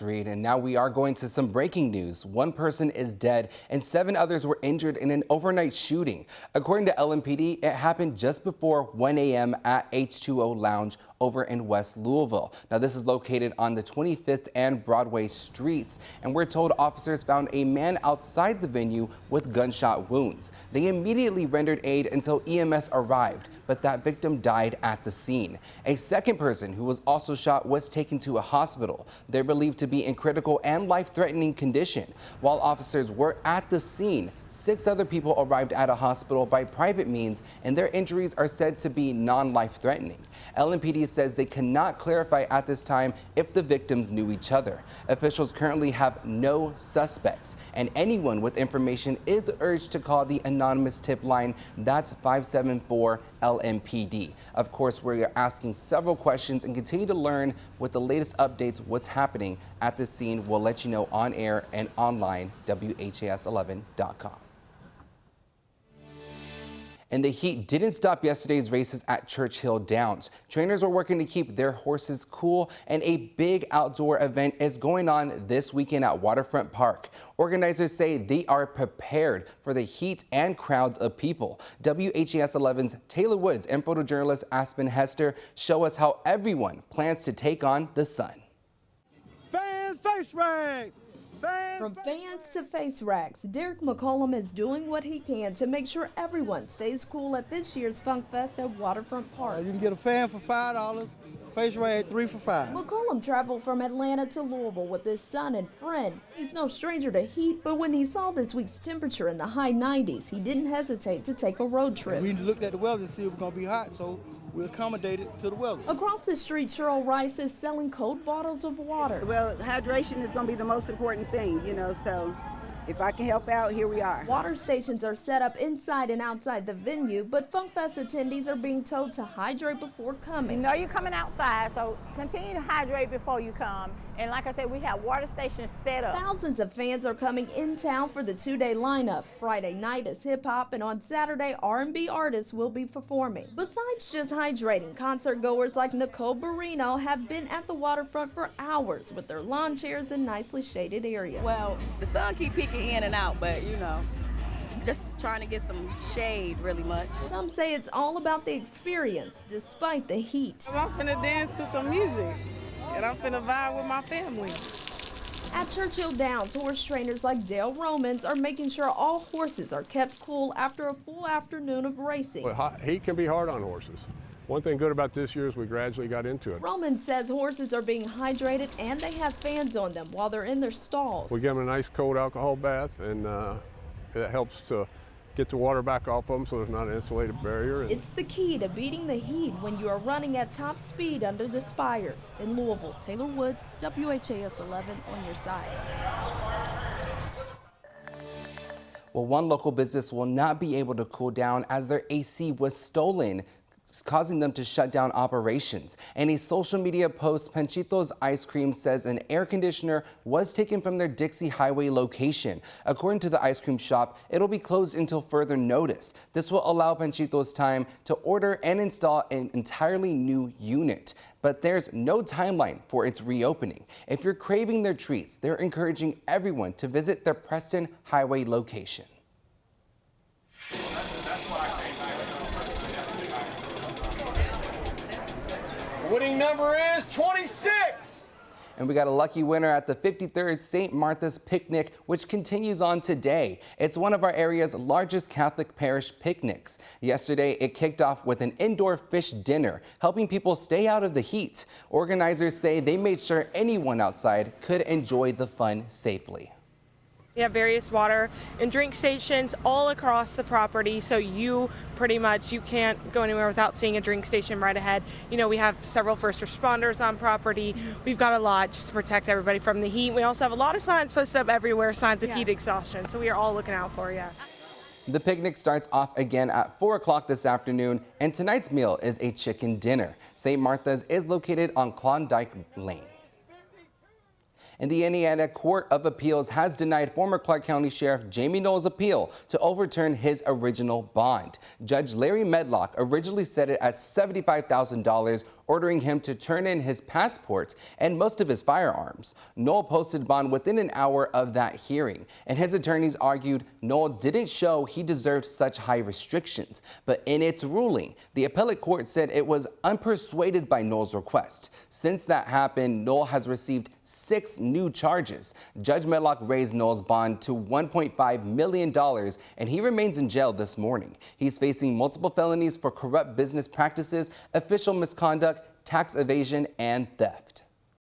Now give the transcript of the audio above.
Reed, and now we are going to some breaking news. One person is dead and 7 others were injured in an overnight shooting. According to LMPD, it happened just before 1 a.m. at H2O Lounge over in West Louisville. Now, this is located on the 25th and Broadway streets, and we're told officers found a man outside the venue with gunshot wounds. They immediately rendered aid until EMS arrived, but that victim died at the scene. A second person who was also shot was taken to a hospital. They're believed to be in critical and life-threatening condition. While officers were at the scene, 6 other people arrived at a hospital by private means, and their injuries are said to be non-life-threatening. LMPD says they cannot clarify at this time if the victims knew each other. Officials currently have no suspects, and anyone with information is urged to call the anonymous tip line. That's 574 LMPD. Of course, we're asking several questions and continue to learn with the latest updates what's happening at the scene. We'll let you know on air and online, WHAS11.com. And the heat didn't stop yesterday's races at Churchill Downs. Trainers are working to keep their horses cool, and a big outdoor event is going on this weekend at Waterfront Park. Organizers say they are prepared for the heat and crowds of people. WHAS11's Taylor Woods and photojournalist Aspen Hester show us how everyone plans to take on the sun. Fans face rags! From fans to face racks, Derek McCollum is doing what he can to make sure everyone stays cool at this year's Funk Fest at Waterfront Park. You can get a fan for $5, face rag 3 for $5. McCollum traveled from Atlanta to Louisville with his son and friend. He's no stranger to heat, but when he saw this week's temperature in the high 90s, he didn't hesitate to take a road trip. We looked at the weather to see if it was going to be hot, so we accommodated to the weather. Across the street, Cheryl Rice is selling cold bottles of water. Well, hydration is going to be the most important thing, so if I can help out, here we are. Water stations are set up inside and outside the venue, but Funk Fest attendees are being told to hydrate before coming. You know you're coming outside, so continue to hydrate before you come. And like I said, we have water stations set up. Thousands of fans are coming in town for the 2-day lineup. Friday night is hip-hop, and on Saturday, R&B artists will be performing. Besides just hydrating, concert goers like Nicole Barino have been at the waterfront for hours with their lawn chairs in nicely shaded areas. Well, the sun keep peeking in and out, but just trying to get some shade really much. Some say it's all about the experience, despite the heat. I'm finna dance to some music, and I'm finna vibe with my family. At Churchill Downs, horse trainers like Dale Romans are making sure all horses are kept cool after a full afternoon of racing. Well, heat can be hard on horses. One thing good about this year is we gradually got into it. Romans says horses are being hydrated and they have fans on them while they're in their stalls. We give them a nice cold alcohol bath, and it helps to get the water back off them so there's not an insulated barrier. It's the key to beating the heat when you are running at top speed under the spires. In Louisville, Taylor Woods, WHAS 11 on your side. Well, one local business will not be able to cool down as their AC was stolen, causing them to shut down operations. In a social media post, Panchito's Ice Cream says an air conditioner was taken from their Dixie Highway location. According to the ice cream shop, it'll be closed until further notice. This will allow Panchito's time to order and install an entirely new unit. But there's no timeline for its reopening. If you're craving their treats, they're encouraging everyone to visit their Preston Highway location. Winning number is 26. And we got a lucky winner at the 53rd St. Martha's Picnic, which continues on today. It's one of our area's largest Catholic parish picnics. Yesterday, it kicked off with an indoor fish dinner, helping people stay out of the heat. Organizers say they made sure anyone outside could enjoy the fun safely. We have various water and drink stations all across the property, so you can't go anywhere without seeing a drink station right ahead. We have several first responders on property. We've got a lot just to protect everybody from the heat. We also have a lot of signs posted up everywhere, signs of heat exhaustion, so we are all looking out for you. The picnic starts off again at 4 o'clock this afternoon, and tonight's meal is a chicken dinner. St. Martha's is located on Klondike Lane. And the Indiana Court of Appeals has denied former Clark County Sheriff Jamie Knowles' appeal to overturn his original bond. Judge Larry Medlock originally set it at $75,000 ordering him to turn in his passport and most of his firearms. Noel posted bond within an hour of that hearing, and his attorneys argued Noel didn't show he deserved such high restrictions. But in its ruling, the appellate court said it was unpersuaded by Noel's request. Since that happened, Noel has received 6 new charges. Judge Medlock raised Noel's bond to $1.5 million, and he remains in jail this morning. He's facing multiple felonies for corrupt business practices, official misconduct, tax evasion, and theft.